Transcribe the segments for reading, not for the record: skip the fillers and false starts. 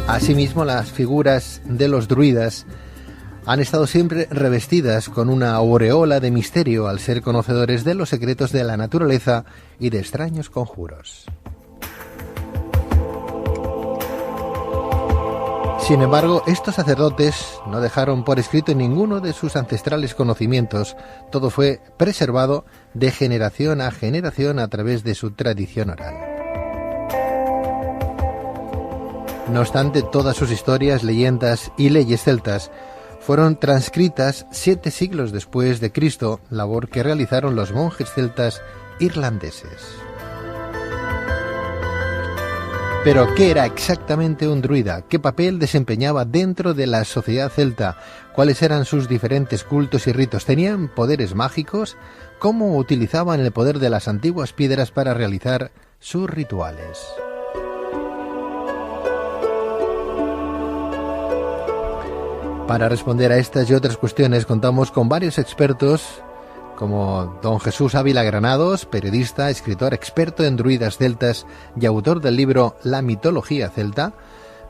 Asimismo, las figuras de los druidas han estado siempre revestidas con una aureola de misterio al ser conocedores de los secretos de la naturaleza y de extraños conjuros. Sin embargo, estos sacerdotes no dejaron por escrito ninguno de sus ancestrales conocimientos. Todo fue preservado de generación a generación a través de su tradición oral. No obstante, todas sus historias, leyendas y leyes celtas fueron transcritas 7 siglos después de Cristo, labor que realizaron los monjes celtas irlandeses. Pero, ¿qué era exactamente un druida? ¿Qué papel desempeñaba dentro de la sociedad celta? ¿Cuáles eran sus diferentes cultos y ritos? ¿Tenían poderes mágicos? ¿Cómo utilizaban el poder de las antiguas piedras para realizar sus rituales? Para responder a estas y otras cuestiones contamos con varios expertos, como don Jesús Ávila Granados, periodista, escritor, experto en druidas celtas y autor del libro La mitología celta.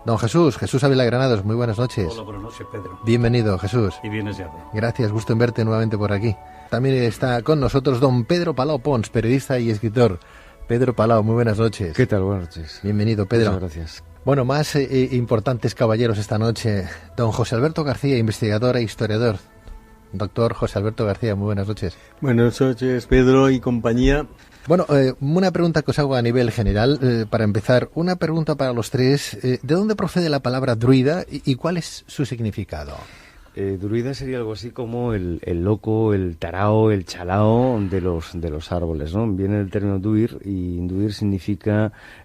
Don Jesús Ávila Granados, muy buenas noches. Hola, buenas noches, Pedro. Bienvenido, Jesús. Y vienes ya. Gracias, gusto en verte nuevamente por aquí. También está con nosotros don Pedro Palau Pons, periodista y escritor. Pedro Palau, muy buenas noches. ¿Qué tal? Buenas noches. Bienvenido, Pedro. Muchas gracias. Bueno, más importantes caballeros esta noche. Don José Alberto García, investigador e historiador. Doctor José Alberto García, muy buenas noches. Buenas noches, Pedro y compañía. Bueno, una pregunta que os hago a nivel general, para empezar, una pregunta para los tres. ¿De dónde procede la palabra druida y cuál es su significado? Druida sería algo así como el loco, el tarao, el chalao de los árboles, ¿no? Viene del término druir, y druir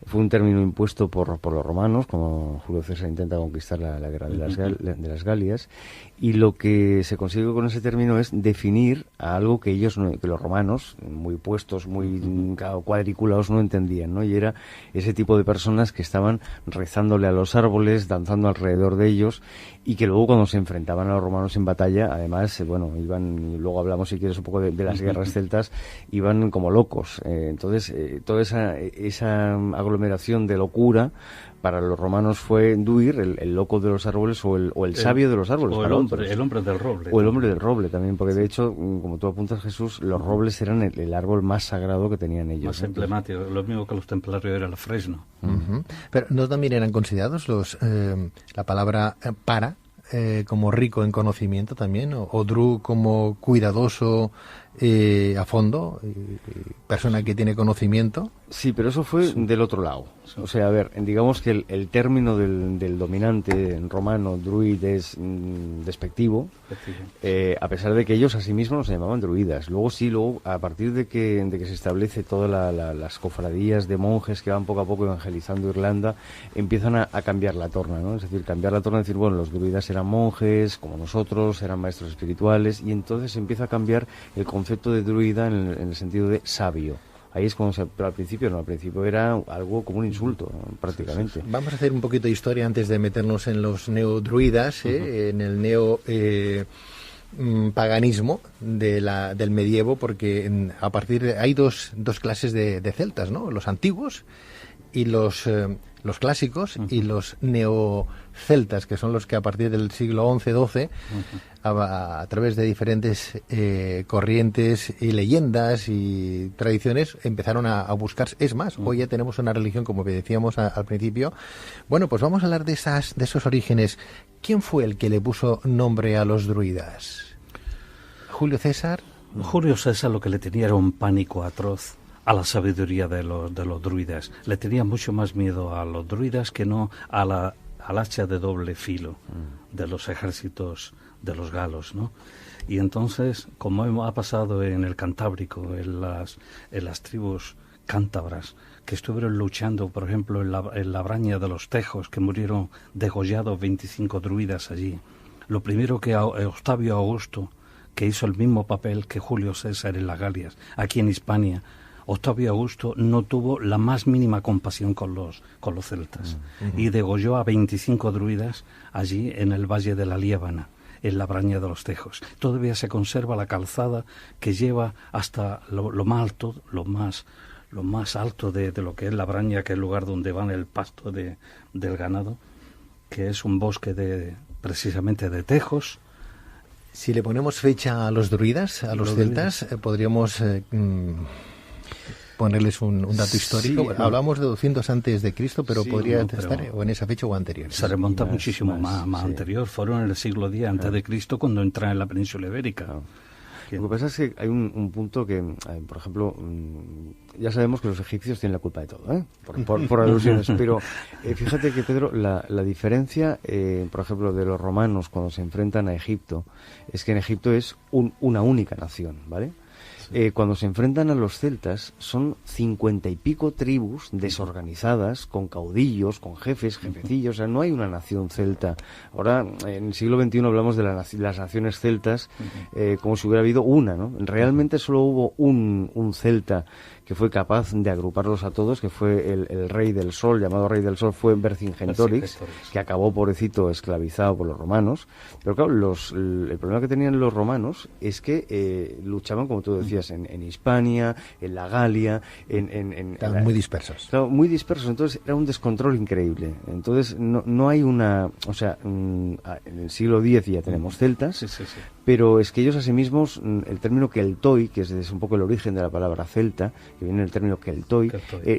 fue un término impuesto por los romanos, como Julio César intenta conquistar la guerra de las Galias, y lo que se consigue con ese término es definir a algo que los romanos, muy puestos, muy cuadriculados, no entendían, ¿no? Y era ese tipo de personas que estaban rezándole a los árboles, danzando alrededor de ellos, y que luego cuando se enfrentaban a los romanos en batalla, además, iban, y luego hablamos si quieres un poco de las guerras celtas, iban como locos. Entonces, toda esa aglomeración de locura para los romanos fue druir, el loco de los árboles, o el sabio de los árboles. O el hombre del roble. O el hombre del roble también, porque de hecho, como tú apuntas, Jesús, los robles eran el árbol más sagrado que tenían ellos. Más emblemático, lo mismo que los templarios era el fresno. Uh-huh. Pero ¿no también eran considerados la palabra para como rico en conocimiento también, o dru como cuidadoso a fondo, persona que tiene conocimiento? Sí, pero eso fue del otro lado. O sea, a ver, digamos que el término del dominante romano, druid, es despectivo, a pesar de que ellos a sí mismos se llamaban druidas. Luego, a partir de que se establece todas las cofradías de monjes que van poco a poco evangelizando Irlanda, empiezan a cambiar la torna, ¿no? Es decir, cambiar la torna, decir, bueno, los druidas eran monjes, como nosotros, eran maestros espirituales, y entonces empieza a cambiar el concepto de druida en el sentido de sabio. Ahí es cuando pero al principio era algo como un insulto, prácticamente. Vamos a hacer un poquito de historia antes de meternos en los neodruidas, en el paganismo del medievo, porque a partir de hay dos clases de celtas, ¿no? Los antiguos y los clásicos, y los neoceltas, que son los que a partir del siglo XI-XII, a través de diferentes corrientes y leyendas y tradiciones, empezaron a buscar. Es más, hoy ya tenemos una religión, como decíamos al principio. Bueno, pues vamos a hablar de esos orígenes. ¿Quién fue el que le puso nombre a los druidas? ¿Julio César? Julio César lo que le tenía era un pánico atroz a la sabiduría de los druidas. Le tenía mucho más miedo a los druidas que no al hacha de doble filo de los ejércitos de los galos, ¿no? Y entonces, como ha pasado en el Cantábrico, en las tribus cántabras, que estuvieron luchando, por ejemplo, en la Braña de los Tejos, que murieron degollados 25 druidas allí. Lo primero que Octavio Augusto, que hizo el mismo papel que Julio César en las Galias, aquí en Hispania, Octavio Augusto no tuvo la más mínima compasión con los celtas, y degolló a 25 druidas allí en el Valle de la Liébana, en la Braña de los Tejos. Todavía se conserva la calzada que lleva hasta lo más alto de lo que es la Braña, que es el lugar donde van el pasto del ganado, que es un bosque precisamente de tejos. Si le ponemos fecha a los druidas, a los celtas, podríamos ponerles un dato histórico. Sí, hablamos de 200 antes de Cristo, pero Sí, podría no, estar o en esa fecha o anterior. Se remonta más, muchísimo más sí. anterior. Fueron en el siglo X antes de Cristo, cuando entran en la península ibérica. Claro. Lo que pasa es que hay un punto que, por ejemplo, ya sabemos que los egipcios tienen la culpa de todo, ¿eh? por alusiones, pero fíjate que, Pedro, la diferencia, por ejemplo, de los romanos cuando se enfrentan a Egipto, es que en Egipto es una única nación, ¿vale? Cuando se enfrentan a los celtas son 50 y pico tribus desorganizadas, con caudillos, con jefecillos, o sea, no hay una nación celta. Ahora, en el siglo XXI hablamos de las naciones celtas como si hubiera habido una, ¿no? Realmente solo hubo un celta que fue capaz de agruparlos a todos, que fue el rey del sol, llamado rey del sol, fue Vercingetorix, que acabó, pobrecito, esclavizado por los romanos. Pero claro, el problema que tenían los romanos es que luchaban, como tú decías, en Hispania, en la Galia, Estaban muy dispersos. Claro, muy dispersos, entonces era un descontrol increíble. Entonces no hay una... O sea, en el siglo X ya tenemos celtas, pero es que ellos asimismos, el término keltoi, que es un poco el origen de la palabra celta, que viene del término keltoi,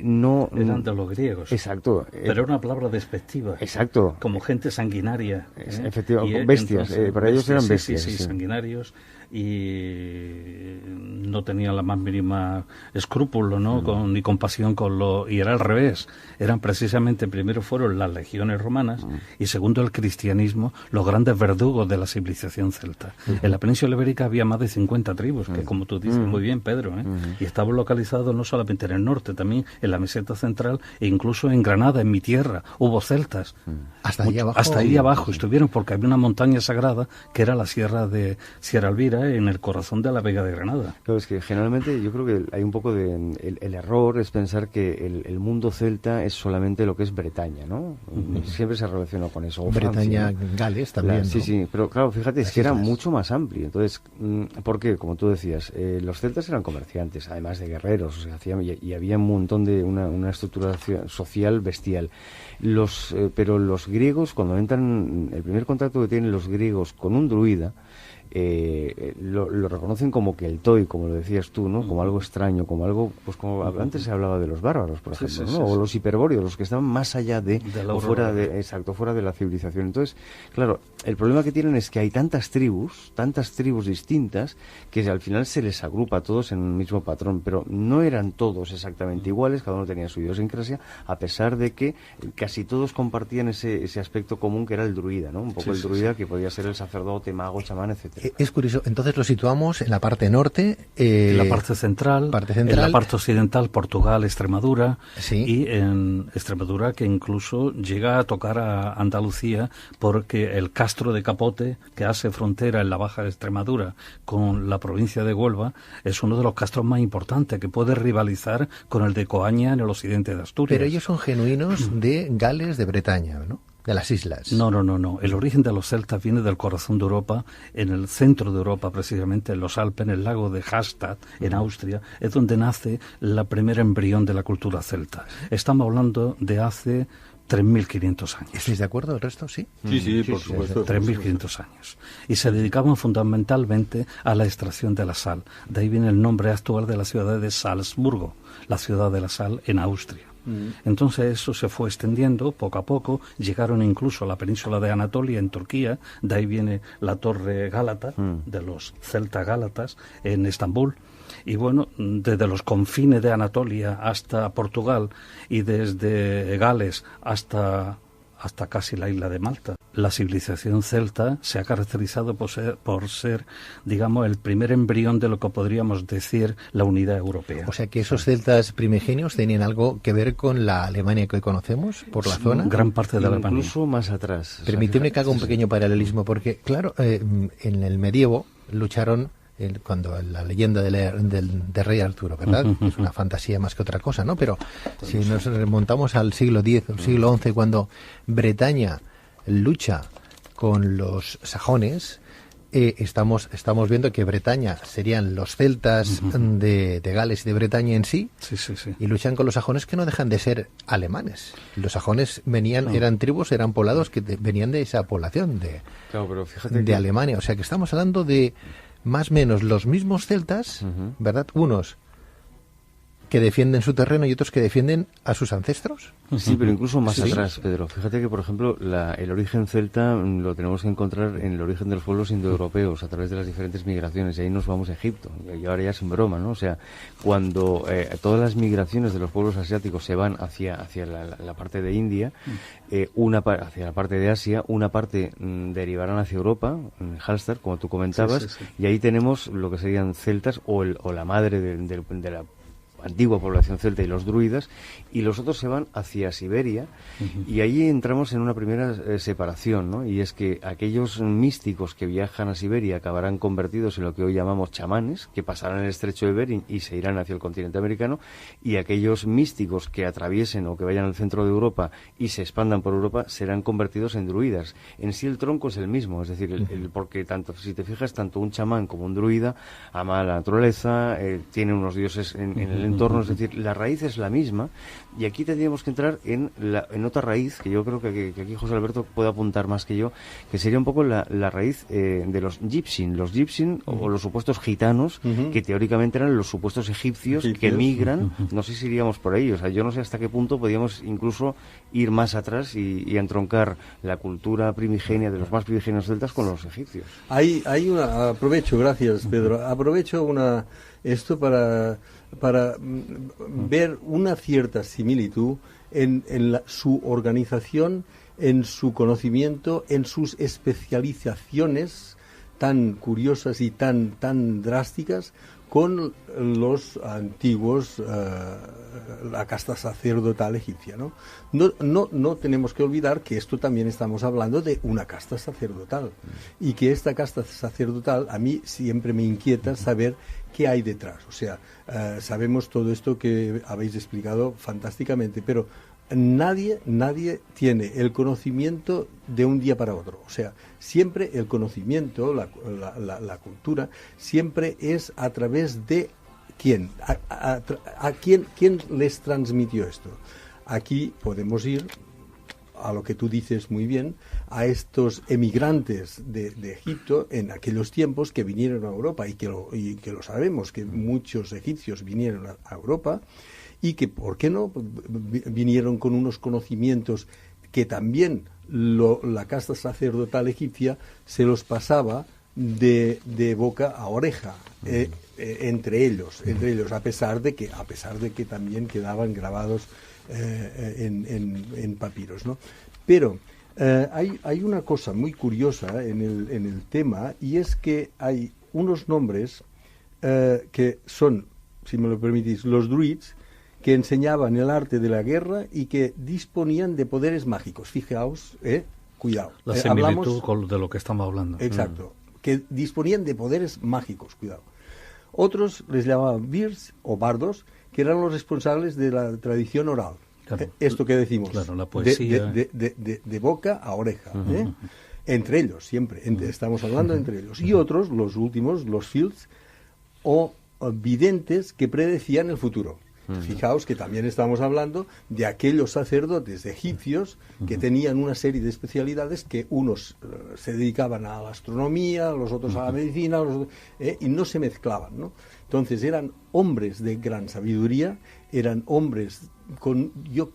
no... Eran de los griegos. Exacto. Pero era una palabra despectiva. Exacto. Como gente sanguinaria. Efectivamente, bestias. Para ellos eran bestias. Sí, sanguinarios, y no tenían la más mínima escrúpulo, ¿no? Ni compasión con lo... Y era al revés. Eran precisamente, primero fueron las legiones romanas y segundo el cristianismo, los grandes verdugos de la civilización celta. En la península ibérica había más de 50 tribus, que como tú dices muy bien, Pedro, y estaban localizados no solamente en el norte, también en la meseta central e incluso en Granada, en mi tierra, hubo celtas. Hasta ahí abajo. Hasta ahí abajo estuvieron, porque había una montaña sagrada que era la sierra de Sierra Elvira, en el corazón de la Vega de Granada. Claro, es que generalmente yo creo que hay un poco de... El error es pensar que el mundo celta es solamente lo que es Bretaña, ¿no? Siempre se relaciona con eso. O Bretaña, Francia, ¿no? Gales también, ¿no? Sí, pero claro, fíjate, es que era mucho más amplio. Entonces, ¿por qué? Como tú decías, los celtas eran comerciantes, además de guerreros, o sea, y había un montón de una estructura social bestial. Pero los griegos, cuando entran, el primer contacto que tienen los griegos con un druida, lo reconocen como keltoi, como lo decías tú, ¿no? Como algo extraño, como algo, pues como antes se hablaba de los bárbaros, por ejemplo, ¿no? O los hiperbóreos, los que estaban más allá o fuera de la civilización. Entonces, claro, el problema que tienen es que hay tantas tribus distintas, que al final se les agrupa a todos en un mismo patrón, pero no eran todos exactamente iguales, cada uno tenía su idiosincrasia, a pesar de que casi todos compartían ese aspecto común que era el druida, ¿no? Un poco el druida que podía ser el sacerdote, mago, chamán, etcétera. Es curioso, entonces lo situamos en la parte norte, en la parte central, en la parte occidental, Portugal, Extremadura, y en Extremadura, que incluso llega a tocar a Andalucía, porque el castro de Capote, que hace frontera en la Baja Extremadura con la provincia de Huelva, es uno de los castros más importantes, que puede rivalizar con el de Coaña en el occidente de Asturias. Pero ellos son genuinos de Gales, de Bretaña, ¿no? De las islas. No. El origen de los celtas viene del corazón de Europa, en el centro de Europa, precisamente en los Alpes, en el lago de Hallstatt, en Austria, es donde nace la primera embrión de la cultura celta. Estamos hablando de hace 3.500 años. ¿Estáis de acuerdo el resto? Sí. Sí, por supuesto. 3.500 años. Y se dedicaban fundamentalmente a la extracción de la sal. De ahí viene el nombre actual de la ciudad de Salzburgo, la ciudad de la sal en Austria. Entonces eso se fue extendiendo poco a poco, llegaron incluso a la península de Anatolia en Turquía, de ahí viene la torre gálata, de los celtas gálatas, en Estambul. Y bueno, desde los confines de Anatolia hasta Portugal y desde Gales hasta casi la isla de Malta. La civilización celta se ha caracterizado por ser, digamos, el primer embrión de lo que podríamos decir la unidad europea. O sea que esos celtas primigenios tenían algo que ver con la Alemania que hoy conocemos, por la zona. Gran parte de Alemania. Incluso más atrás. Permíteme que haga un pequeño paralelismo, porque, claro, en el medievo lucharon cuando la leyenda del rey Arturo, ¿verdad? Es una fantasía más que otra cosa, ¿no? Pero si nos remontamos al siglo X, al siglo XI, cuando Bretaña lucha con los sajones, estamos viendo que Bretaña serían los celtas de Gales y de Bretaña en sí, y luchan con los sajones, que no dejan de ser alemanes. Los sajones eran tribus, eran poblados que venían de esa población pero fíjate de Alemania. O sea que estamos hablando de más o menos los mismos celtas, ¿verdad? Unos que defienden su terreno y otros que defienden a sus ancestros. Sí, pero incluso más atrás, Pedro. Fíjate que, por ejemplo, el origen celta lo tenemos que encontrar en el origen de los pueblos indoeuropeos a través de las diferentes migraciones, y ahí nos vamos a Egipto, y ahora ya sin broma, ¿no? O sea, cuando todas las migraciones de los pueblos asiáticos se van hacia la parte de India, hacia la parte de Asia, una parte derivarán hacia Europa, en Halstar, como tú comentabas, y ahí tenemos lo que serían celtas o la madre de la antigua población celta y los druidas, y los otros se van hacia Siberia, y ahí entramos en una primera separación, ¿no? Y es que aquellos místicos que viajan a Siberia acabarán convertidos en lo que hoy llamamos chamanes, que pasarán el estrecho de Bering y se irán hacia el continente americano, y aquellos místicos que atraviesen o que vayan al centro de Europa y se expandan por Europa serán convertidos en druidas. En sí el tronco es el mismo, es decir, porque tanto, si te fijas, tanto un chamán como un druida ama la naturaleza, tiene unos dioses en el entorno, es decir, la raíz es la misma, y aquí tendríamos que entrar en otra raíz, que yo creo que aquí José Alberto puede apuntar más que yo, que sería un poco la raíz de los gypsyn, o los supuestos gitanos, que teóricamente eran los supuestos egipcios que migran. No sé si iríamos por ahí, o sea, yo no sé hasta qué punto podríamos incluso ir más atrás y entroncar la cultura primigenia de los más primigenios celtas con los egipcios. Aprovecho, gracias Pedro, esto para ver una cierta similitud en su organización, en su conocimiento, en sus especializaciones tan curiosas y tan drásticas con los antiguos, la casta sacerdotal egipcia, ¿no? No tenemos que olvidar que esto también estamos hablando de una casta sacerdotal, y que esta casta sacerdotal a mí siempre me inquieta saber qué hay detrás. O sea, sabemos todo esto que habéis explicado fantásticamente, pero nadie tiene el conocimiento de un día para otro. O sea, siempre el conocimiento, la cultura, siempre es a través de quién, quién les transmitió esto. Aquí podemos ir a lo que tú dices muy bien, a estos emigrantes de Egipto en aquellos tiempos que vinieron a Europa, y que lo sabemos, que muchos egipcios vinieron a Europa, y que, ¿por qué no?, vinieron con unos conocimientos que también la casta sacerdotal egipcia se los pasaba de boca a oreja, entre ellos, a pesar de que también quedaban grabados en papiros, ¿no? Pero hay una cosa muy curiosa en el tema, y es que hay unos nombres que son, si me lo permitís, los druids, que enseñaban el arte de la guerra y que disponían de poderes mágicos. Fijaos, cuidado. La similitud con de lo que estamos hablando. Exacto, que disponían de poderes mágicos, cuidado. Otros les llamaban virs o bardos, que eran los responsables de la tradición oral. Claro, esto que decimos, claro, la poesía. De boca a oreja. Entre ellos, siempre. Estamos hablando entre ellos. Y otros, los últimos, los fields, o videntes que predecían el futuro. Fijaos que también estamos hablando de aquellos sacerdotes egipcios que tenían una serie de especialidades, que unos se dedicaban a la astronomía, los otros a la medicina, y no se mezclaban, ¿no? Entonces eran hombres de gran sabiduría, eran hombres yo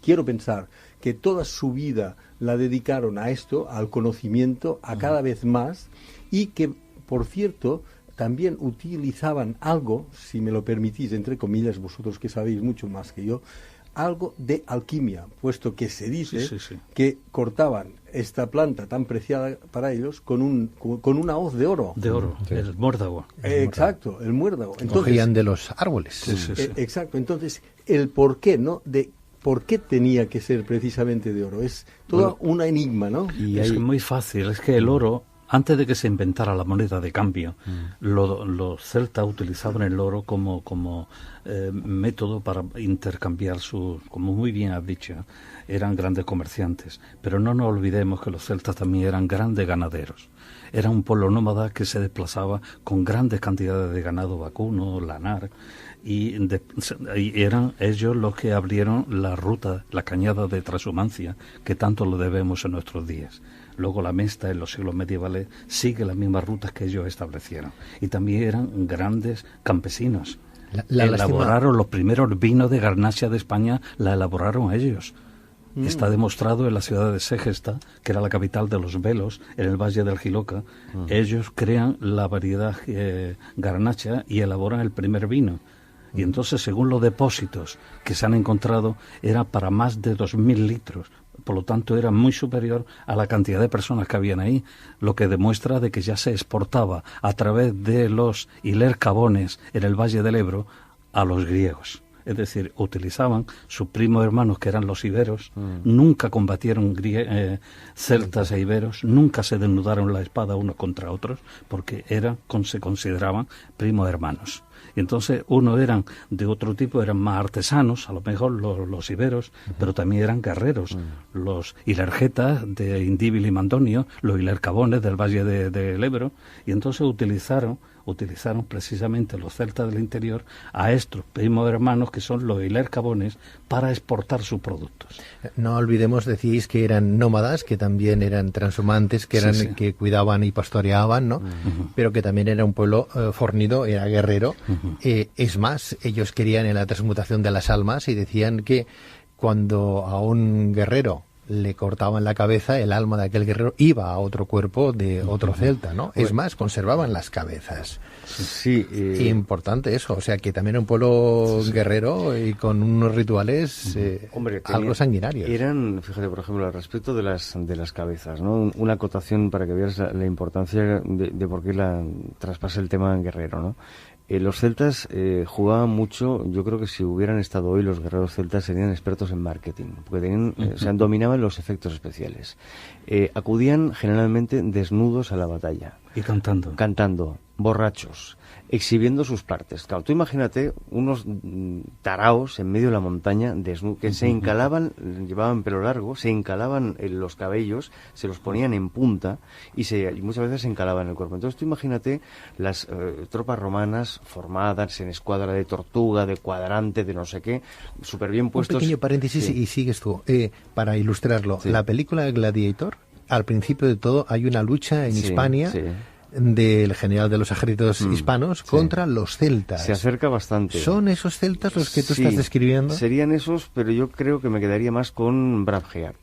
quiero pensar que toda su vida la dedicaron a esto, al conocimiento, a cada vez más, y que, por cierto, también utilizaban algo, si me lo permitís, entre comillas, vosotros que sabéis mucho más que yo, algo de alquimia, puesto que se dice que cortaban esta planta tan preciada para ellos con una hoz de oro. De oro, el muérdago. Exacto, el muérdago. Entonces, cogían de los árboles. Exacto, entonces el porqué, ¿no?, de por qué tenía que ser precisamente de oro, es toda una enigma, ¿no? Y es muy fácil, es que el oro Antes de que se inventara la moneda de cambio, los celtas utilizaban el oro como método para intercambiar como muy bien has dicho, eran grandes comerciantes. Pero no nos olvidemos que los celtas también eran grandes ganaderos. Era un pueblo nómada que se desplazaba con grandes cantidades de ganado vacuno, lanar, y eran ellos los que abrieron la ruta, la cañada de transhumancia, que tanto lo debemos en nuestros días. Luego la Mesta en los siglos medievales sigue las mismas rutas que ellos establecieron. Y también eran grandes campesinos. Elaboraron los primeros vinos de Garnacha de España, la elaboraron ellos. Está demostrado en la ciudad de Segesta, que era la capital de los velos, en el Valle del Jiloca. Ellos crean la variedad Garnacha y elaboran el primer vino. Y entonces, según los depósitos que se han encontrado, era para más de 2.000 litros. Por lo tanto, era muy superior a la cantidad de personas que habían ahí, lo que demuestra de que ya se exportaba a través de los hilercabones en el Valle del Ebro a los griegos. Es decir, utilizaban sus primos hermanos, que eran los iberos, nunca combatieron celtas e iberos, nunca se desnudaron la espada unos contra otros, porque se consideraban primos hermanos. Y entonces unos eran de otro tipo, eran más artesanos, a lo mejor los iberos, pero también eran guerreros. Los hilergetas de Indíbil y Mandonio, los hilercabones del Valle del Ebro, y entonces utilizaron precisamente los celtas del interior a estos primos hermanos, que son los hilercabones, para exportar sus productos. No olvidemos, decís que eran nómadas, que también eran transhumantes, que cuidaban y pastoreaban, ¿no? Pero que también era un pueblo fornido, era guerrero. Es más, ellos querían en la transmutación de las almas y decían que cuando a un guerrero le cortaban la cabeza, el alma de aquel guerrero iba a otro cuerpo de otro celta, ¿no? Es más, conservaban las cabezas. Sí. Importante eso, o sea, que también era un pueblo guerrero y con unos rituales algo sanguinarios. Fíjate, por ejemplo, al respecto de las cabezas, ¿no? Una acotación para que veas la importancia de por qué traspasa el tema guerrero, ¿no? Los celtas jugaban mucho. Yo creo que si hubieran estado hoy, los guerreros celtas serían expertos en marketing, porque dominaban los efectos especiales. Acudían generalmente desnudos a la batalla. Y cantando, borrachos, exhibiendo sus partes. Claro, tú imagínate unos taraos en medio de la montaña que se encalaban, llevaban pelo largo, se encalaban en los cabellos, se los ponían en punta y muchas veces se encalaban el cuerpo. Entonces tú imagínate las tropas romanas formadas en escuadra de tortuga, de cuadrante, de no sé qué, súper bien puestos. Un pequeño paréntesis y sigues tú, para ilustrarlo. Sí. La película Gladiator, al principio de todo hay una lucha en Hispania del general de los ejércitos hispanos contra los celtas. Se acerca bastante. ¿Son esos celtas los que tú estás describiendo? Serían esos, pero yo creo que me quedaría más con Bradgear.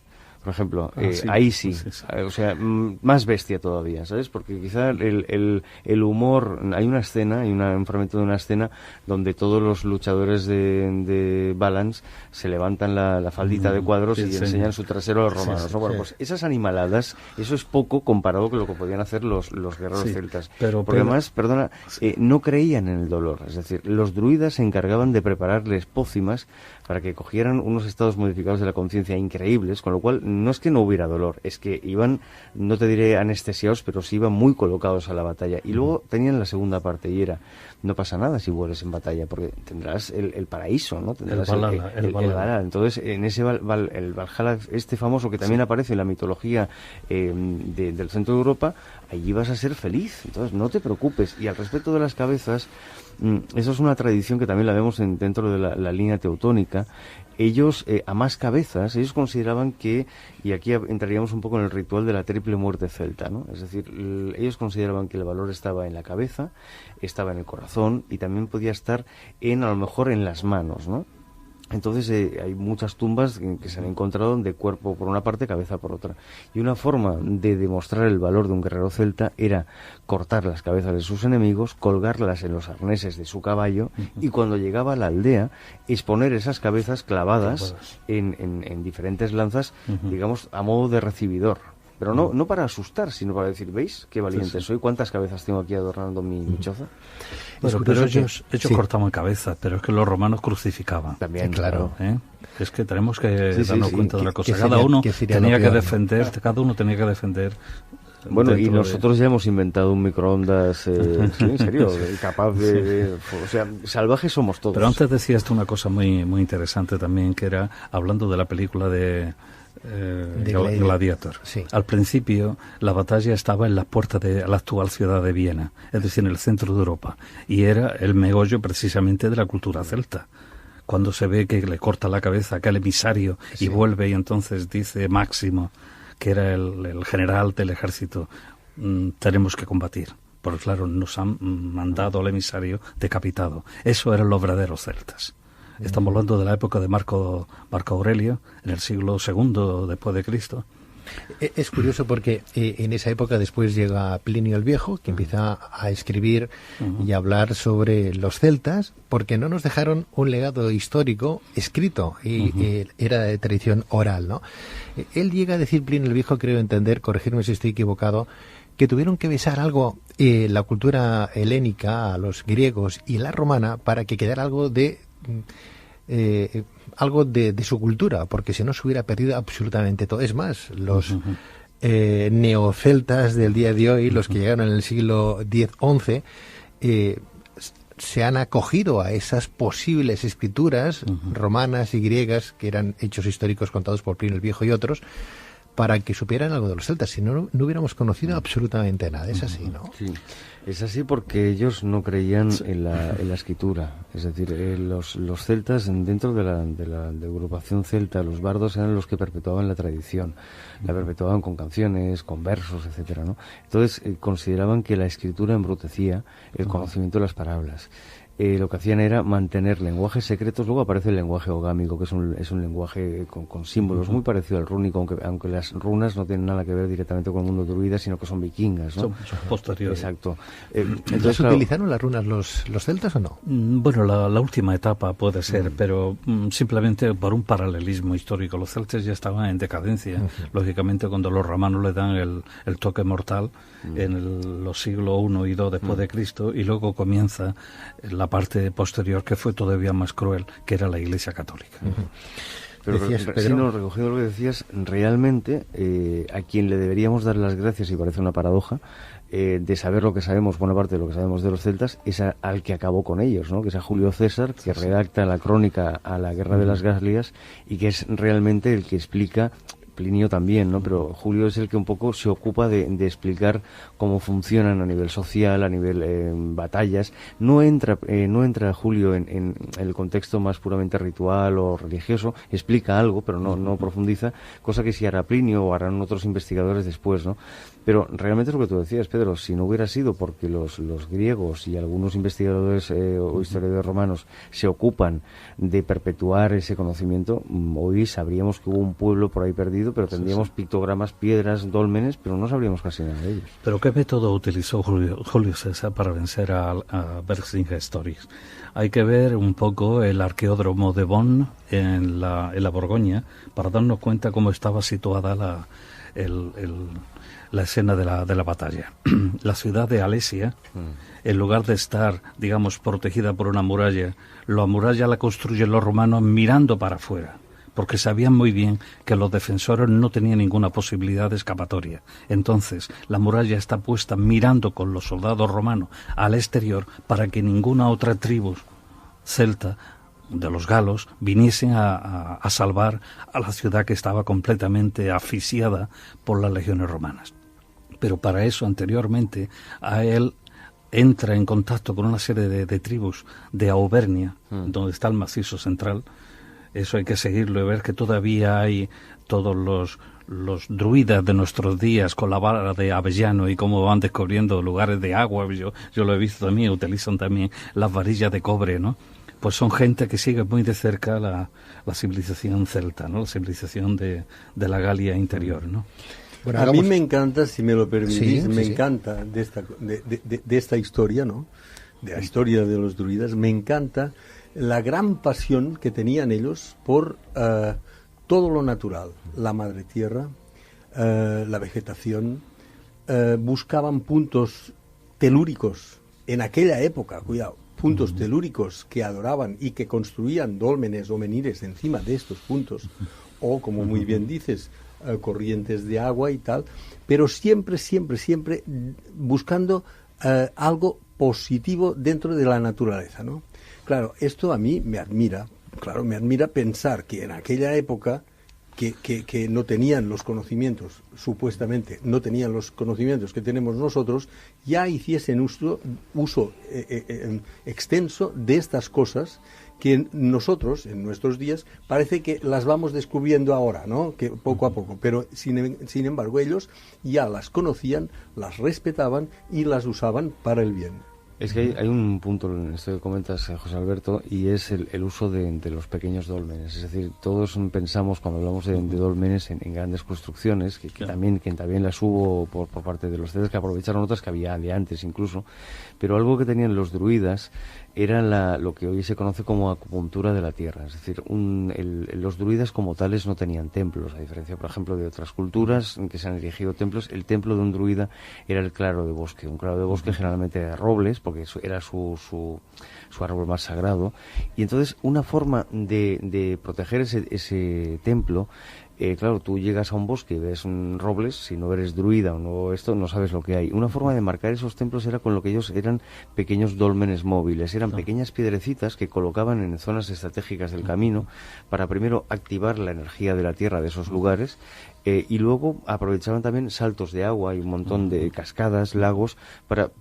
Por ejemplo, ahí sí. O sea, más bestia todavía, ¿sabes? Porque quizá el humor... Hay una escena, un fragmento de una escena donde todos los luchadores de Balance se levantan la faldita de cuadros y enseñan su trasero a los romanos. Bueno, pues esas animaladas, eso es poco comparado con lo que podían hacer los guerreros celtas. Porque además, perdona, no creían en el dolor. Es decir, los druidas se encargaban de prepararles pócimas para que cogieran unos estados modificados de la conciencia increíbles, con lo cual no es que no hubiera dolor, es que iban, no te diré anestesiados, pero sí iban muy colocados a la batalla. Y luego tenían la segunda parte, y era, no pasa nada si mueres en batalla, porque tendrás el paraíso, ¿no? Tendrás el Valhalla. Entonces, en ese el Valhalla, famoso que también aparece en la mitología del centro de Europa, allí vas a ser feliz, entonces no te preocupes. Y al respecto de las cabezas, eso es una tradición que también la vemos dentro de la línea teutónica. Ellos, a más cabezas, ellos consideraban que, y aquí entraríamos un poco en el ritual de la triple muerte celta, ¿no? Es decir, ellos consideraban que el valor estaba en la cabeza, estaba en el corazón y también podía estar a lo mejor en las manos, ¿no? Entonces hay muchas tumbas que se han encontrado de cuerpo por una parte, cabeza por otra. Y una forma de demostrar el valor de un guerrero celta era cortar las cabezas de sus enemigos, colgarlas en los arneses de su caballo y cuando llegaba a la aldea exponer esas cabezas clavadas en diferentes lanzas, digamos, a modo de recibidor. Pero no para asustar, sino para decir, ¿veis qué valiente soy? ¿Cuántas cabezas tengo aquí adornando mi choza? Pero ellos cortaban cabezas, pero es que los romanos crucificaban. También, claro. Es que tenemos que darnos cuenta de la cosa. Cada uno tenía que defender Bueno, y nosotros ya hemos inventado un microondas, sí, en serio, capaz o sea, salvajes somos todos. Pero antes decías tú una cosa muy interesante también, que era, hablando de la película de Gladiator. Sí. Al principio la batalla estaba en las puertas de la actual ciudad de Viena, es decir, en el centro de Europa, y era el megollo precisamente de la cultura celta. Cuando se ve que le corta la cabeza a aquel emisario y vuelve, y entonces dice Máximo, que era el general del ejército, tenemos que combatir. Porque claro, nos han mandado al emisario decapitado. Eso eran los verdaderos celtas. Estamos hablando de la época de Marco Aurelio, en el siglo II después de Cristo. Es curioso porque en esa época después llega Plinio el Viejo, que empieza a escribir y a hablar sobre los celtas, porque no nos dejaron un legado histórico escrito, y era de tradición oral, ¿no? Él llega a decir, Plinio el Viejo, creo entender, corregirme si estoy equivocado, que tuvieron que besar algo la cultura helénica a los griegos y la romana para que quedara algo de su cultura, porque si no se hubiera perdido absolutamente todo. Es más, los neoceltas del día de hoy, los que llegaron en el siglo X-XI, se han acogido a esas posibles escrituras romanas y griegas, que eran hechos históricos contados por Plinio el Viejo y otros, para que supieran algo de los celtas. Si no, no hubiéramos conocido absolutamente nada. Es así, ¿no? Sí, es así porque ellos no creían en la escritura. Es decir, los celtas, dentro de la agrupación celta, los bardos eran los que perpetuaban la tradición. La perpetuaban con canciones, con versos, etcétera, ¿no? Entonces, consideraban que la escritura embrutecía el conocimiento de las palabras. Lo que hacían era mantener lenguajes secretos. Luego aparece el lenguaje ogámico, que es un lenguaje con símbolos, muy parecido al rúnico, aunque las runas no tienen nada que ver directamente con el mundo druida, sino que son vikingas, ¿no? Son posteriores. Exacto. Entonces, ¿utilizaron las runas los celtas o no? Bueno, la última etapa puede ser, pero simplemente por un paralelismo histórico. Los celtas ya estaban en decadencia. Lógicamente, cuando los romanos le dan el toque mortal en los siglos I y II después de Cristo, y luego comienza la parte posterior, que fue todavía más cruel, que era la Iglesia Católica. Pero recogiendo lo que decías, realmente a quien le deberíamos dar las gracias, y parece una paradoja, de saber lo que sabemos, buena parte de lo que sabemos de los celtas, es al que acabó con ellos, ¿no? Que es a Julio César, que redacta la crónica a la Guerra de las Galias, y que es realmente el que explica. Plinio también, ¿no? Pero Julio es el que un poco se ocupa de explicar cómo funcionan a nivel social, a nivel batallas. No entra Julio en el contexto más puramente ritual o religioso, explica algo, pero no profundiza, cosa que sí hará Plinio o harán otros investigadores después, ¿no? Pero realmente es lo que tú decías, Pedro, si no hubiera sido porque los griegos y algunos investigadores o historiadores romanos se ocupan de perpetuar ese conocimiento, hoy sabríamos que hubo un pueblo por ahí perdido, pero tendríamos pictogramas, piedras, dólmenes, pero no sabríamos casi nada de ellos. ¿Pero qué método utilizó Julio César para vencer a Vercingetorix? Hay que ver un poco el arqueódromo de Bonn en la Borgoña para darnos cuenta cómo estaba situada la escena de la batalla. La ciudad de Alesia, en lugar de estar, digamos, protegida por una muralla, la muralla la construyen los romanos mirando para afuera, porque sabían muy bien que los defensores no tenían ninguna posibilidad de escapatoria. Entonces, la muralla está puesta mirando con los soldados romanos al exterior para que ninguna otra tribu celta de los galos viniesen a salvar a la ciudad, que estaba completamente asfixiada por las legiones romanas. Pero para eso, anteriormente, a él entra en contacto con una serie de tribus de Auvernia, donde está el macizo central. Eso hay que seguirlo y ver que todavía hay todos los druidas de nuestros días con la vara de avellano y cómo van descubriendo lugares de agua. Yo lo he visto también, utilizan también las varillas de cobre, ¿no? Pues son gente que sigue muy de cerca la civilización celta, ¿no? La civilización de la Galia interior, ¿no? Bueno, a mí me encanta, si me lo permitís, encanta de esta historia, ¿no? De la historia de los druidas, me encanta la gran pasión que tenían ellos por todo lo natural, la madre tierra, la vegetación. Buscaban puntos telúricos en aquella época, cuidado, puntos telúricos que adoraban y que construían dólmenes o menires encima de estos puntos, o como muy bien dices, corrientes de agua y tal, pero siempre buscando algo positivo dentro de la naturaleza, ¿no? Claro, esto a mí me admira pensar que en aquella época que no tenían los conocimientos, supuestamente no tenían los conocimientos que tenemos nosotros, ya hiciesen uso extenso de estas cosas que nosotros, en nuestros días, parece que las vamos descubriendo ahora, ¿no? Que poco a poco, pero sin embargo ellos ya las conocían, las respetaban y las usaban para el bien. Es que hay un punto en esto que comentas, José Alberto, y es el uso de los pequeños dólmenes. Es decir, todos pensamos, cuando hablamos de dólmenes, en grandes construcciones, que también las hubo por parte de los celtas, que aprovecharon otras que había de antes incluso, pero algo que tenían los druidas era lo que hoy se conoce como acupuntura de la tierra. Es decir, los druidas como tales no tenían templos, a diferencia, por ejemplo, de otras culturas en que se han erigido templos. El templo de un druida era el claro de bosque, un claro de bosque generalmente de robles, porque era su árbol más sagrado. Y entonces una forma de proteger ese templo, claro, tú llegas a un bosque y ves robles, si no eres druida o no sabes lo que hay. Una forma de marcar esos templos era con lo que ellos eran pequeños dólmenes móviles, eran pequeñas piedrecitas que colocaban en zonas estratégicas del camino para primero activar la energía de la tierra de esos lugares, y luego aprovechaban también saltos de agua y un montón de cascadas, lagos,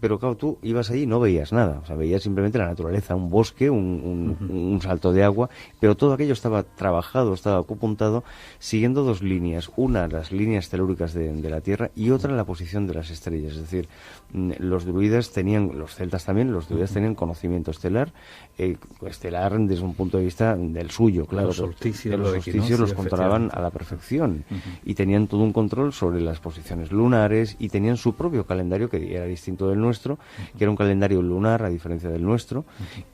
pero claro, tú ibas allí y no veías nada, o sea, veías simplemente la naturaleza, un bosque, un salto de agua, pero todo aquello estaba trabajado, estaba acupuntado, siguiendo dos líneas, una las líneas telúricas de la Tierra y otra la posición de las estrellas. Es decir, los druidas los celtas también, los druidas tenían conocimiento estelar desde un punto de vista del suyo, claro. Los solsticios los controlaban a la perfección, y tenían todo un control sobre las posiciones lunares, y tenían su propio calendario que era distinto del nuestro, que era un calendario lunar a diferencia del nuestro,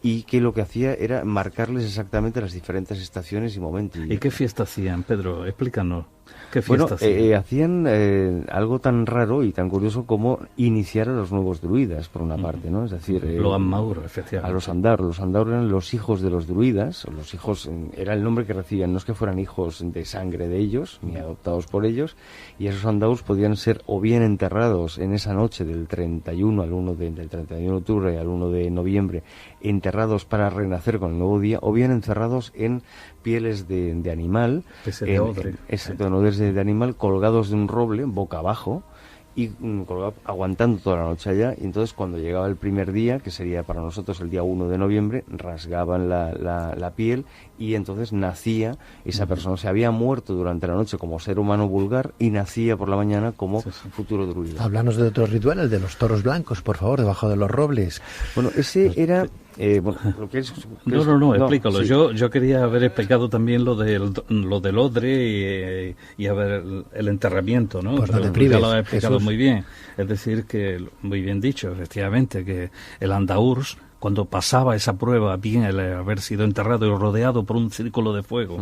y que lo que hacía era marcarles exactamente las diferentes estaciones y momentos. ¿Y qué fiesta hacían, Pedro? Explícanos. ¿Qué Bueno, fiesta hacían? hacían algo tan raro y tan curioso como iniciar a los nuevos druidas, por una parte, ¿no? Es decir, los Amauro, efectivamente. A los Andar. Los Andar eran los hijos de los druidas, los hijos, era el nombre que recibían, no es que fueran hijos de sangre de ellos, ni adoptados por ellos, y esos Andaurs podían ser o bien enterrados en esa noche del 31 del 31 de octubre al 1 de noviembre, enterrados para renacer con el nuevo día, o bien encerrados en pieles de animal, de animal, colgados de un roble boca abajo y aguantando toda la noche allá. Y entonces, cuando llegaba el primer día, que sería para nosotros el día 1 de noviembre, rasgaban la piel, y entonces nacía esa persona. Se había muerto durante la noche como ser humano vulgar y nacía por la mañana como futuro druida. Háblanos de otro ritual, el de los toros blancos, por favor, debajo de los robles. Bueno, ese era... No, explícalo. Sí. Yo quería haber explicado también lo del odre y haber el enterramiento, ¿no? Pues no te prives, ya lo he explicado Jesús. muy bien. Es decir, que muy bien dicho, efectivamente, que el Andaurs, cuando pasaba esa prueba, bien el haber sido enterrado y rodeado por un círculo de fuego,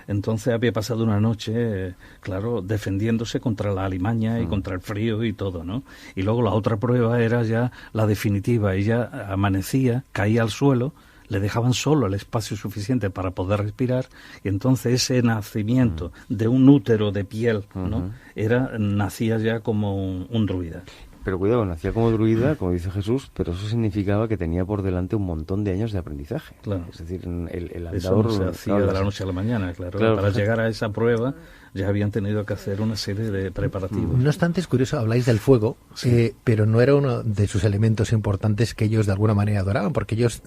entonces había pasado una noche, claro, defendiéndose contra la alimaña y contra el frío y todo, ¿no? Y luego la otra prueba era ya la definitiva. Ella amanecía, caía al suelo, le dejaban solo el espacio suficiente para poder respirar, y entonces ese nacimiento de un útero de piel, ¿no? Nacía ya como un druida. Pero cuidado, nacía como druida, como dice Jesús, pero eso significaba que tenía por delante un montón de años de aprendizaje. Claro. Es decir, el Andaur... Eso no se hacía de la noche a la mañana, claro. Para llegar a esa prueba ya habían tenido que hacer una serie de preparativos. No obstante, es curioso, habláis del fuego, pero no era uno de sus elementos importantes que ellos de alguna manera adoraban, porque ellos...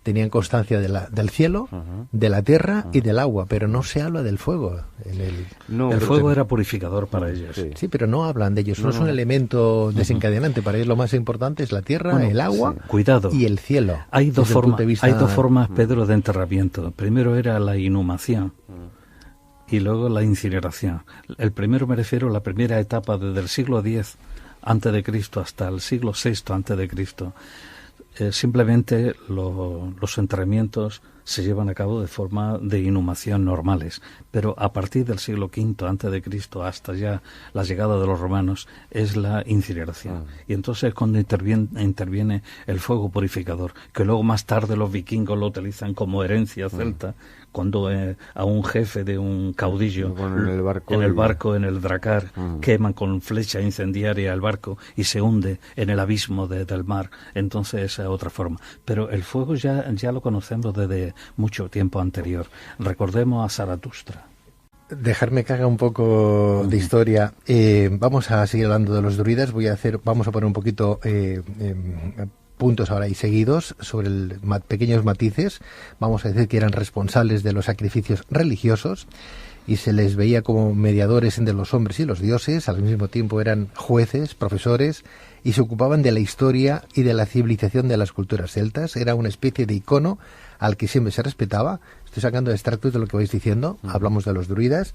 tenían constancia del cielo, de la tierra y del agua, pero no se habla del fuego. El fuego era purificador para ellos. Sí, pero no hablan de ellos, no es un elemento desencadenante. Para ellos lo más importante es la tierra, el agua y el cielo. Hay dos formas, Pedro, de enterramiento. Primero era la inhumación y luego la incineración. El primero me refiero a la primera etapa desde el siglo X antes de Cristo hasta el siglo VI antes de Cristo. Simplemente los enterramientos se llevan a cabo de forma de inhumación normales, pero a partir del siglo V antes de Cristo hasta ya la llegada de los romanos es la incineración. Y entonces es cuando interviene el fuego purificador, que luego más tarde los vikingos lo utilizan como herencia celta, cuando a un jefe de un caudillo en el barco, en el dracar, queman con flecha incendiaria el barco y se hunde en el abismo del mar. Entonces esa es otra forma. Pero el fuego ya lo conocemos desde mucho tiempo anterior. Recordemos a Zaratustra. Dejarme que haga un poco de historia. Vamos a seguir hablando de los druidas. Vamos a poner un poquito puntos ahora y seguidos sobre pequeños matices. Vamos a decir que eran responsables de los sacrificios religiosos y se les veía como mediadores entre los hombres y los dioses. Al mismo tiempo eran jueces, profesores, y se ocupaban de la historia y de la civilización de las culturas celtas. Era una especie de icono al que siempre se respetaba. Estoy sacando extractos de lo que vais diciendo. Hablamos de los druidas.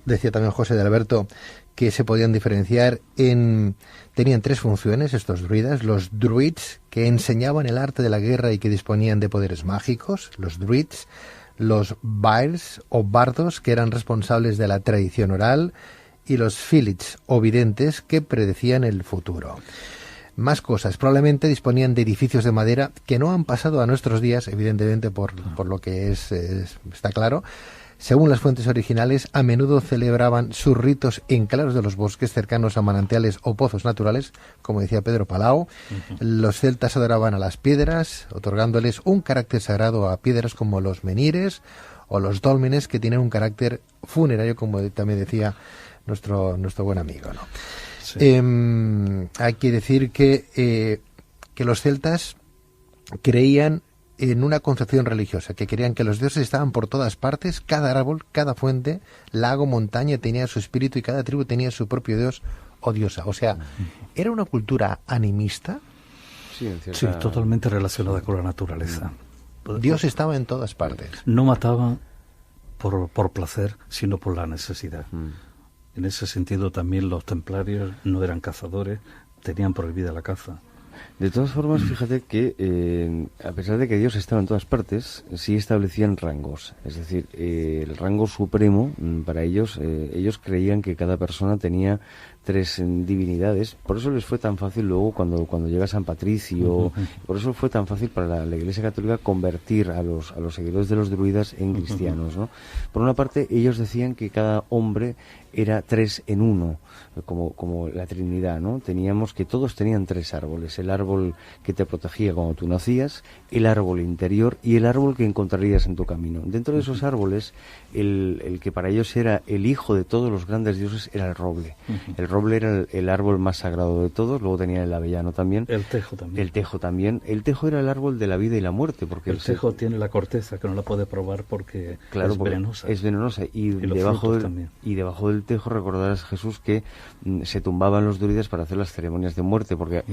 Decía también José de Alberto que se podían diferenciar tenían 3 funciones estos druidas: los druids, que enseñaban el arte de la guerra y que disponían de poderes mágicos; los druids; los bairs o bardos, que eran responsables de la tradición oral; y los filids o videntes, que predecían el futuro. Más cosas. Probablemente disponían de edificios de madera que no han pasado a nuestros días, evidentemente por lo que está claro. Según las fuentes originales, a menudo celebraban sus ritos en claros de los bosques cercanos a manantiales o pozos naturales, como decía Pedro Palau. Los celtas adoraban a las piedras, otorgándoles un carácter sagrado a piedras como los menires o los dólmenes, que tienen un carácter funerario, como también decía nuestro buen amigo, ¿no? Sí. Hay que decir que los celtas creían en una concepción religiosa, que creían que los dioses estaban por todas partes. Cada árbol, cada fuente, lago, montaña tenía su espíritu y cada tribu tenía su propio dios o diosa. O sea, era una cultura animista. Sí, totalmente relacionada con la naturaleza. Dios estaba en todas partes. No mataban por placer, sino por la necesidad. En ese sentido también los templarios no eran cazadores, tenían prohibida la caza. De todas formas, fíjate que a pesar de que Dios estaba en todas partes, sí establecían rangos. Es decir, el rango supremo para ellos, ellos creían que cada persona tenía 3 divinidades. Por eso les fue tan fácil luego cuando llega San Patricio, por eso fue tan fácil para la Iglesia Católica convertir a los seguidores de los druidas en cristianos, ¿no? Por una parte, ellos decían que cada hombre era 3 en 1, como la Trinidad, ¿no? Todos tenían 3 árboles: el árbol que te protegía cuando tú nacías, el árbol interior y el árbol que encontrarías en tu camino. Dentro de esos árboles, el que para ellos era el hijo de todos los grandes dioses era el roble. El roble era el árbol más sagrado de todos. Luego tenía el avellano también. El tejo también. El tejo era el árbol de la vida y la muerte, porque el tejo tiene la corteza que no la puede probar porque claro, es venenosa. Es venenosa y debajo del tejo recordarás, Jesús, que se tumbaban los druidas para hacer las ceremonias de muerte, porque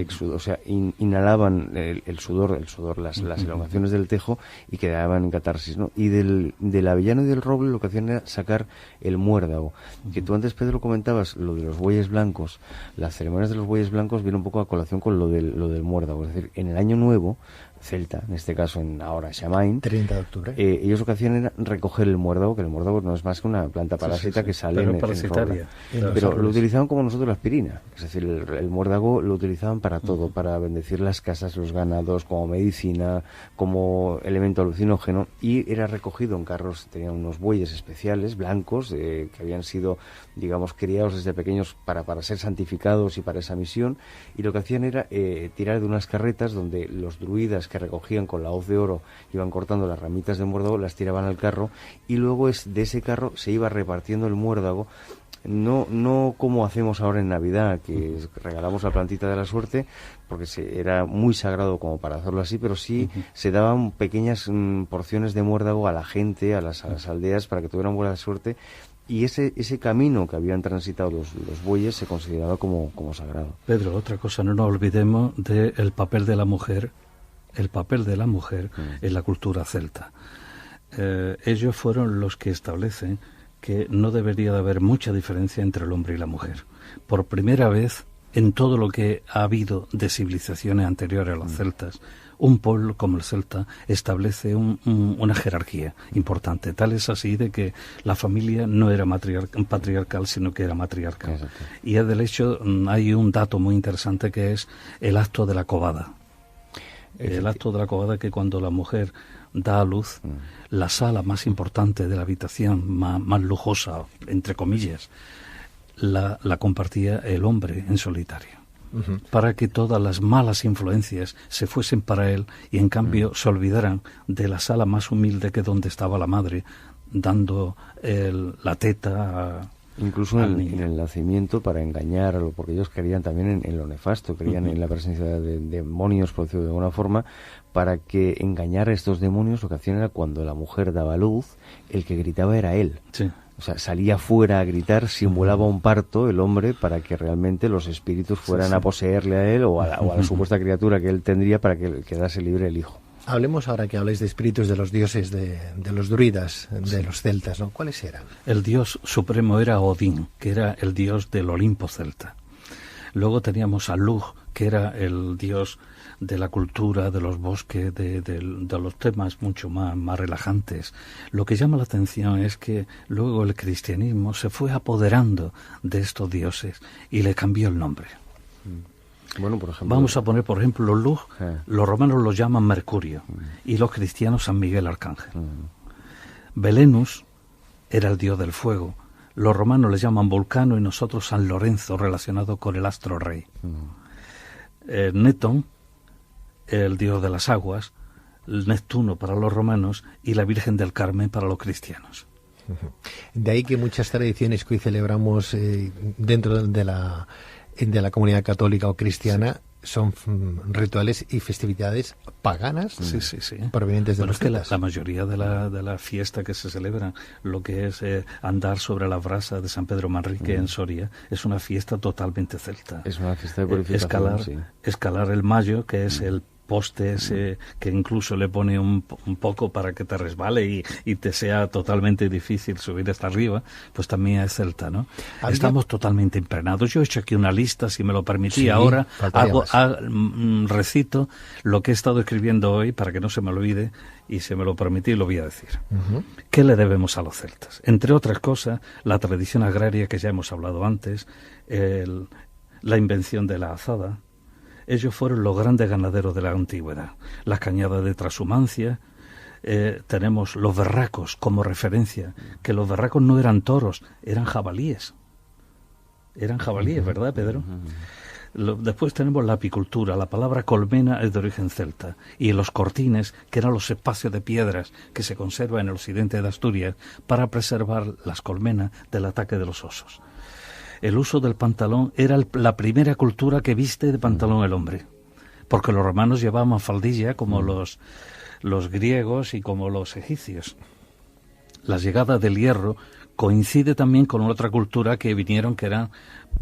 inhalaban el sudor, las elongaciones del tejo y quedaban en catarsis, ¿no? Y del avellano y del roble lo que hacían era sacar el muérdago. Que tú antes, Pedro, comentabas lo de los bueyes blancos. Las ceremonias de los bueyes blancos vienen un poco a colación con lo del muérdago. Es decir, en el año nuevo celta, en este caso ahora Xamain, 30 de octubre, ellos lo que hacían era recoger el muérdago, que el muérdago no es más que una planta parásita que sale en parasitaria. Pero lo utilizaban como nosotros la aspirina, es decir, el muérdago lo utilizaban para todo, para bendecir las casas, los ganados, como medicina, como elemento alucinógeno, y era recogido en carros. Tenían unos bueyes especiales, blancos, que habían sido, digamos, criados desde pequeños para ser santificados y para esa misión, y lo que hacían era tirar de unas carretas donde los druidas que recogían con la hoz de oro, iban cortando las ramitas de muérdago, las tiraban al carro, y luego de ese carro se iba repartiendo el muérdago, no como hacemos ahora en Navidad, que regalamos la plantita de la suerte, porque era muy sagrado como para hacerlo así, pero sí se daban pequeñas porciones de muérdago a la gente, a las aldeas, para que tuvieran buena suerte. Y ese camino que habían transitado los bueyes se consideraba como sagrado. Pedro, otra cosa, no nos olvidemos del papel de la mujer. El papel de la mujer en la cultura celta. Ellos fueron los que establecen que no debería de haber mucha diferencia entre el hombre y la mujer. Por primera vez en todo lo que ha habido de civilizaciones anteriores a los celtas, un pueblo como el celta establece una jerarquía importante. Tal es así de que la familia no era patriarcal, sino que era matriarcal. Exacto. Y del hecho hay un dato muy interesante que es el acto de la cobada. El acto de la cobada, que cuando la mujer da a luz, la sala más importante de la habitación, más lujosa, entre comillas, la compartía el hombre en solitario, para que todas las malas influencias se fuesen para él y en cambio se olvidaran de la sala más humilde, que donde estaba la madre dando la teta incluso en el nacimiento, para engañar, porque ellos creían también en lo nefasto, creían en la presencia de demonios, por decirlo de alguna forma, para que engañar a estos demonios. Lo que hacían era, cuando la mujer daba luz, el que gritaba era él. Sí. O sea, salía fuera a gritar, simulaba un parto el hombre, para que realmente los espíritus fueran a poseerle a él o a la supuesta criatura que él tendría, para que quedase libre el hijo. Hablemos ahora, que habláis de espíritus, de los dioses de los druidas, de los celtas, ¿no? ¿Cuáles eran? El dios supremo era Odín, que era el dios del Olimpo celta. Luego teníamos a Lugh, que era el dios de la cultura, de los bosques, de los temas mucho más relajantes. Lo que llama la atención es que luego el cristianismo se fue apoderando de estos dioses y le cambió el nombre. Bueno, por ejemplo, vamos a poner, por ejemplo, Lugh. Los romanos lo llaman Mercurio y los cristianos San Miguel Arcángel. Belenus era el dios del fuego. Los romanos le llaman Vulcano y nosotros San Lorenzo, relacionado con el astro rey. Netón, el dios de las aguas, Neptuno para los romanos y la Virgen del Carmen para los cristianos. De ahí que muchas tradiciones que hoy celebramos dentro de la comunidad católica o cristiana son rituales y festividades paganas, provenientes de los celtas. La mayoría de la fiesta que se celebra, lo que es andar sobre la brasa de San Pedro Manrique en Soria, es una fiesta totalmente celta. Es una fiesta de purificación. Escalar el Mayo, que es el poste ese que incluso le pone un poco para que te resbale y te sea totalmente difícil subir hasta arriba, pues también es celta, ¿no? Estamos totalmente impregnados. Yo he hecho aquí una lista, si me lo permitís. Sí, ahora recito lo que he estado escribiendo hoy para que no se me olvide, y si me lo permitís lo voy a decir. ¿Qué le debemos a los celtas? Entre otras cosas, la tradición agraria, que ya hemos hablado antes, la invención de la azada. Ellos fueron los grandes ganaderos de la antigüedad. Las cañadas de transhumancia, tenemos los berracos como referencia, que los berracos no eran toros, eran jabalíes. Eran jabalíes, ¿verdad, Pedro? Después tenemos la apicultura. La palabra colmena es de origen celta. Y los cortines, que eran los espacios de piedras que se conservan en el occidente de Asturias para preservar las colmenas del ataque de los osos. El uso del pantalón era la primera cultura que viste de pantalón el hombre, porque los romanos llevaban faldilla como los griegos y como los egipcios. La llegada del hierro coincide también con otra cultura que vinieron, que eran,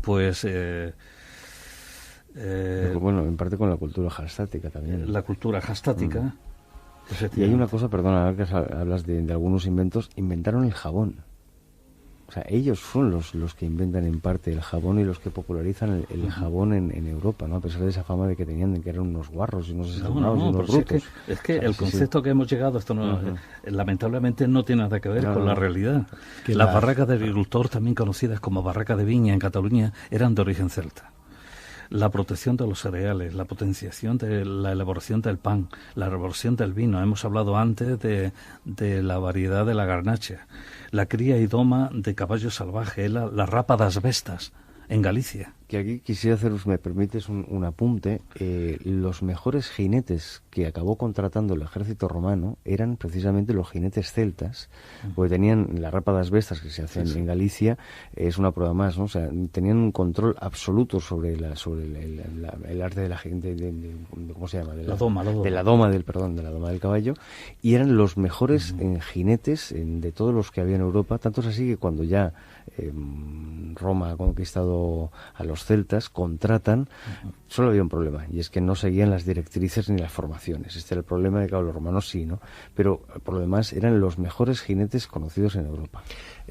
pues... bueno, en parte con la cultura jastática también. La cultura jastática. Y hay una cosa, perdona, ahora que hablas de algunos inventos, inventaron el jabón. O sea, ellos son los que inventan en parte el jabón y los que popularizan el jabón en Europa, ¿no? A pesar de esa fama de que tenían, de que eran unos guarros y unos desalmados y unos brutos. Es que el concepto que hemos llegado, esto no, lamentablemente no tiene nada que ver con la realidad. Las barracas de agricultor, también conocidas como barraca de viña en Cataluña, eran de origen celta. La protección de los cereales, la potenciación de la elaboración del pan, la elaboración del vino. Hemos hablado antes de la variedad de la garnacha, la cría y doma de caballos salvajes, la rapa das bestas en Galicia. Que aquí quisiera haceros, me permites, un apunte. Los mejores jinetes que acabó contratando el ejército romano eran precisamente los jinetes celtas, porque tenían la rapa das bestas que se hacen en Galicia, es una prueba más, ¿no? O sea, tenían un control absoluto sobre el arte de la gente, ¿cómo se llama? De la doma del caballo, y eran los mejores jinetes de todos los que había en Europa. Tanto es así que cuando ya Roma ha conquistado a los celtas, contratan, solo había un problema, y es que no seguían las directrices ni las formaciones. Este era el problema de que los romanos sí, ¿no? Pero por lo demás eran los mejores jinetes conocidos en Europa.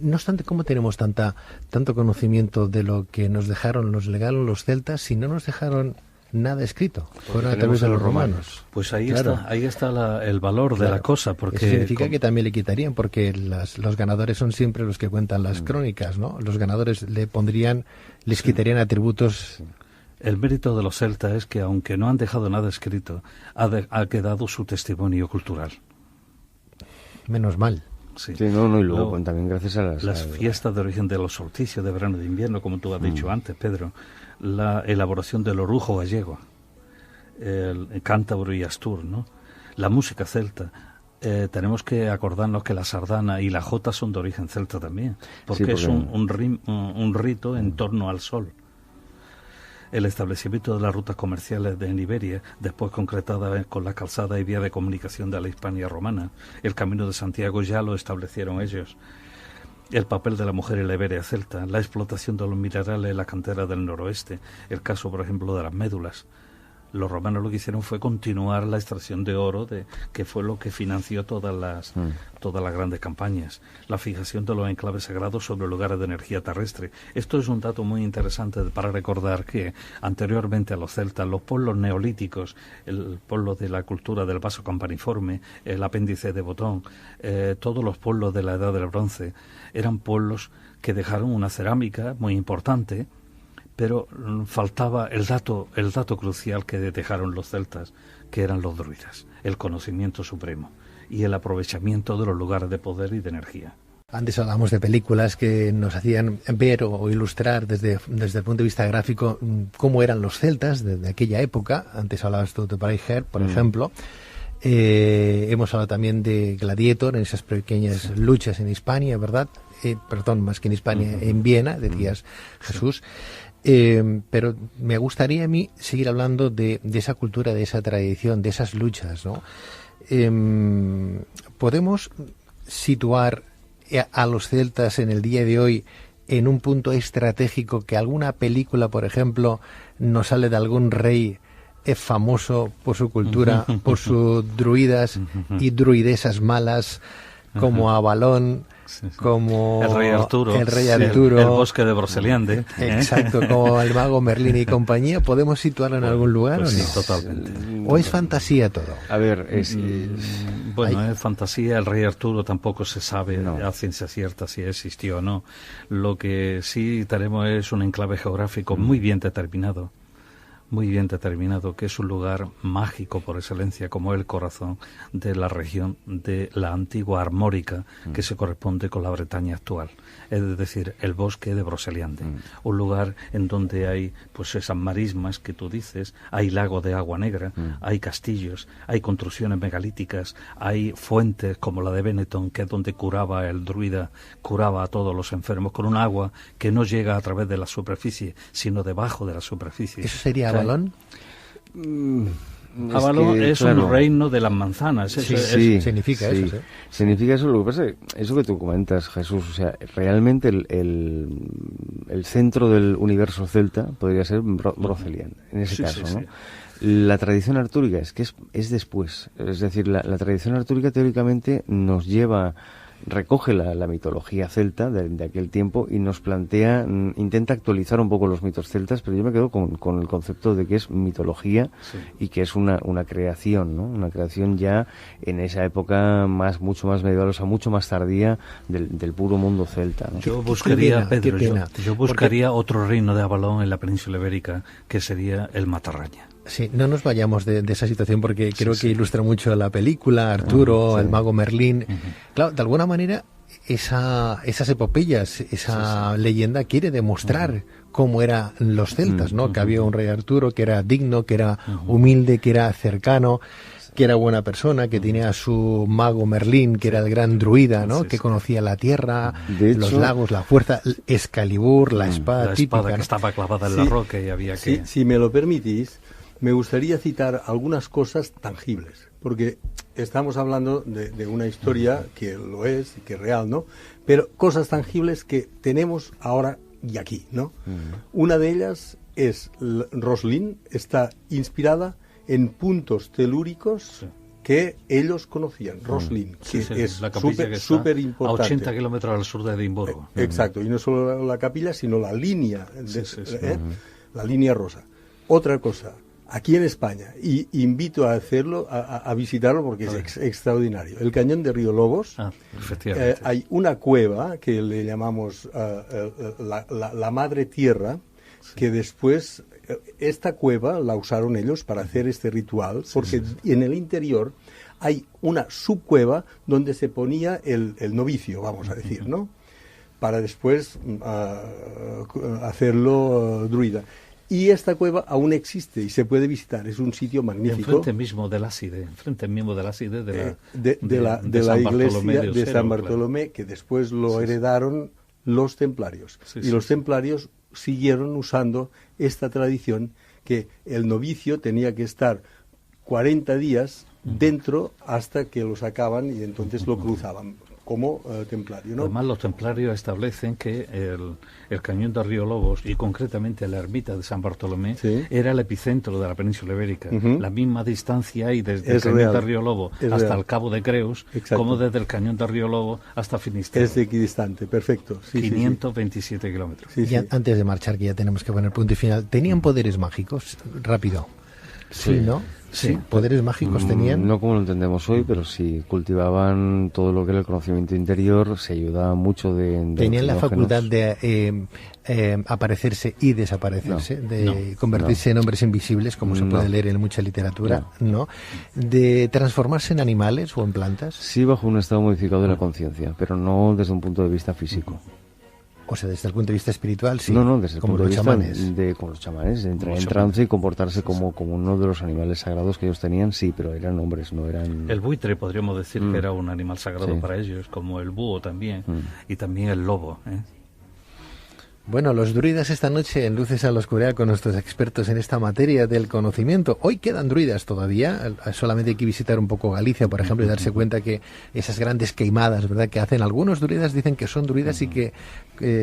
No obstante, ¿cómo tenemos tanto conocimiento de lo que nos legaron los celtas si no nos dejaron nada escrito? Fueron a través de los romanos. Pues ahí está el valor de la cosa, porque eso significa que también le quitarían, porque los ganadores son siempre los que cuentan las crónicas, ¿no? Los ganadores les quitarían atributos. El mérito de los celtas es que, aunque no han dejado nada escrito, ha quedado su testimonio cultural. Menos mal. Sí, no, y luego también gracias a las fiestas de origen de los solsticios de verano y de invierno, como tú has dicho antes, Pedro, la elaboración del orujo gallego, el cántabro y astur, ¿no? La música celta. Tenemos que acordarnos que la sardana y la jota son de origen celta también, porque es un rito en torno al sol. El establecimiento de las rutas comerciales en Iberia, después concretada con la calzada y vía de comunicación de la Hispania romana. El Camino de Santiago ya lo establecieron ellos. El papel de la mujer en la Iberia celta, la explotación de los minerales en la cantera del noroeste, el caso, por ejemplo, de las médulas. Los romanos lo que hicieron fue continuar la extracción de oro, que fue lo que financió todas las grandes campañas. La fijación de los enclaves sagrados sobre lugares de energía terrestre. Esto es un dato muy interesante para recordar que anteriormente a los celtas, los pueblos neolíticos, el pueblo de la cultura del vaso campaniforme, el apéndice de Botón, todos los pueblos de la Edad del Bronce, eran pueblos que dejaron una cerámica muy importante, pero faltaba el dato crucial que dejaron los celtas, que eran los druidas, el conocimiento supremo y el aprovechamiento de los lugares de poder y de energía. Antes hablamos de películas que nos hacían ver o ilustrar desde el punto de vista gráfico cómo eran los celtas de aquella época. Antes hablabas tú de Braveheart, por ejemplo. Hemos hablado también de Gladiator, en esas pequeñas luchas en Hispania, ¿verdad? Más que en Hispania, en Viena, decías, Jesús. Pero me gustaría a mí seguir hablando de esa cultura, de esa tradición, de esas luchas, ¿no? ¿Podemos situar a los celtas en el día de hoy en un punto estratégico que alguna película, por ejemplo, nos sale de algún rey famoso por su cultura, por sus druidas y druidesas malas, como Avalón, como el rey Arturo, el bosque de Broceliande, exacto, como el mago Merlín y compañía? ¿Podemos situarlo en algún lugar pues o no? Sí, totalmente. ¿O es fantasía todo? A ver, es fantasía. El rey Arturo tampoco se sabe a ciencia cierta si existió o no. Lo que sí tenemos es un enclave geográfico muy bien determinado, que es un lugar mágico por excelencia, como el corazón de la región de la antigua Armórica, que se corresponde con la Bretaña actual, es decir, el bosque de Broceliande, un lugar en donde hay pues esas marismas que tú dices, hay lago de agua negra, hay castillos, hay construcciones megalíticas, hay fuentes como la de Benetton, que es donde el druida curaba a todos los enfermos con un agua que no llega a través de la superficie, sino debajo de la superficie. ¿Eso sería Avalón? Avalón es un reino de las manzanas. Significa eso. ¿Sí? Significa eso. Lo que pasa es que eso que tú comentas, Jesús, o sea, realmente el centro del universo celta podría ser Broceliande, en ese caso, ¿no? Sí. La tradición artúrica es después. Es decir, la tradición artúrica teóricamente nos recoge la mitología celta de aquel tiempo y nos intenta actualizar un poco los mitos celtas, pero yo me quedo con el concepto de que es mitología y que es una creación, ¿no? Una creación ya en esa época mucho más medieval, o sea, mucho más tardía del puro mundo celta, ¿no? Yo buscaría, otro reino de Avalón en la península ibérica, que sería el Matarraña. Sí, no nos vayamos de esa situación porque creo que ilustra mucho la película, Arturo, el mago Merlín. Claro, de alguna manera esas epopeyas, esa leyenda quiere demostrar cómo eran los celtas, ¿no? Que había un rey Arturo que era digno, que era humilde, que era cercano, que era buena persona, que tenía a su mago Merlín, que era el gran druida, ¿no? Que conocía la tierra, los lagos, la fuerza, Excalibur, la espada típica, que estaba clavada en la roca y había que... Si me lo permitís, me gustaría citar algunas cosas tangibles, porque estamos hablando de una historia que lo es y que es real, ¿no? Pero cosas tangibles que tenemos ahora y aquí, ¿no? Una de ellas es Roslin, está inspirada en puntos telúricos que ellos conocían. Roslin, que es la capilla que está súper importante. a 80 kilómetros al sur de Edimburgo. Exacto, y no solo la capilla, sino la línea, la línea rosa. Otra cosa, aquí en España, y invito a hacerlo, a visitarlo porque es extraordinario. El cañón de Río Lobos, efectivamente. hay una cueva que le llamamos la Madre Tierra, que después esta cueva la usaron ellos para hacer este ritual, porque en el interior hay una subcueva donde se ponía el novicio, vamos a decir, ¿no? Para después hacerlo druida. Y esta cueva aún existe y se puede visitar, es un sitio magnífico. Enfrente mismo del ábside de la iglesia de San Bartolomé, que después lo heredaron los templarios. Los templarios siguieron usando esta tradición, que el novicio tenía que estar 40 días dentro hasta que lo sacaban y entonces lo cruzaban como templario, ¿no? Además, los templarios establecen que el cañón de Río Lobos, y concretamente la ermita de San Bartolomé, era el epicentro de la península ibérica. La misma distancia hay desde el cañón de Río Lobo hasta el Cabo de Creus, como desde el cañón de Río Lobo hasta Finisterre. Es equidistante, perfecto. 527 kilómetros. Antes de marchar, que ya tenemos que poner punto y final, ¿tenían poderes mágicos? Rápido. Sí, ¿no? Sí, poderes mágicos tenían. No como lo entendemos hoy, pero sí cultivaban todo lo que era el conocimiento interior, se ayudaban mucho de tenían la facultad de aparecerse y desaparecerse, de convertirse en hombres invisibles, como se puede leer en mucha literatura, ¿no? De transformarse en animales o en plantas. Sí, bajo un estado modificado de la conciencia, pero no desde un punto de vista físico. O sea, desde el punto de vista espiritual, sí. No, desde el como punto de los vista chamanes. como los chamanes, entrar en trance y comportarse como uno de los animales sagrados que ellos tenían, sí, pero eran hombres, no eran... El buitre, podríamos decir que era un animal sagrado para ellos, como el búho también, y también el lobo, Bueno, los druidas esta noche en Luces a la Oscuridad con nuestros expertos en esta materia del conocimiento. Hoy quedan druidas todavía, solamente hay que visitar un poco Galicia, por ejemplo, y darse cuenta que esas grandes queimadas, ¿verdad?, que hacen algunos druidas, dicen que son druidas y que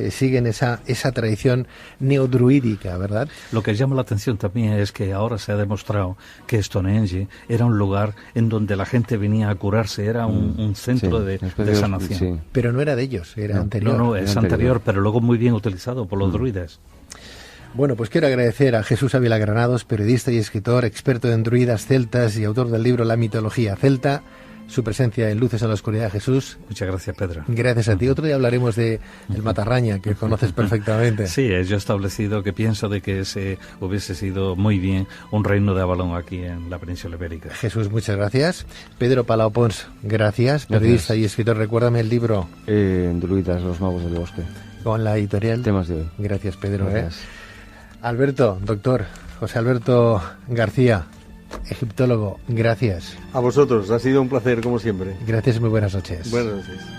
siguen esa tradición neodruídica, ¿verdad? Lo que llama la atención también es que ahora se ha demostrado que Stonehenge era un lugar en donde la gente venía a curarse, era un centro de sanación. Sí. Pero no era de ellos, era anterior. No, es anterior, pero luego muy bien utilizado por los druidas. Bueno, pues quiero agradecer a Jesús Ávila Granados, periodista y escritor, experto en druidas celtas y autor del libro La mitología celta, su presencia en Luces a la Oscuridad. Jesús, muchas gracias, Pedro. Gracias a ti. Otro día hablaremos del Matarraña, que conoces perfectamente. Sí, yo he establecido que pienso de que ese hubiese sido muy bien un reino de Avalón aquí en la península ibérica. Jesús, muchas gracias. Pedro Palau Pons, gracias, periodista y escritor. Recuérdame el libro. Druidas, los magos del bosque. Con la editorial Temas de hoy. Gracias, Pedro. Gracias. Alberto, doctor José Alberto García, egiptólogo, gracias. A vosotros, ha sido un placer como siempre. Gracias y muy buenas noches. Buenas noches.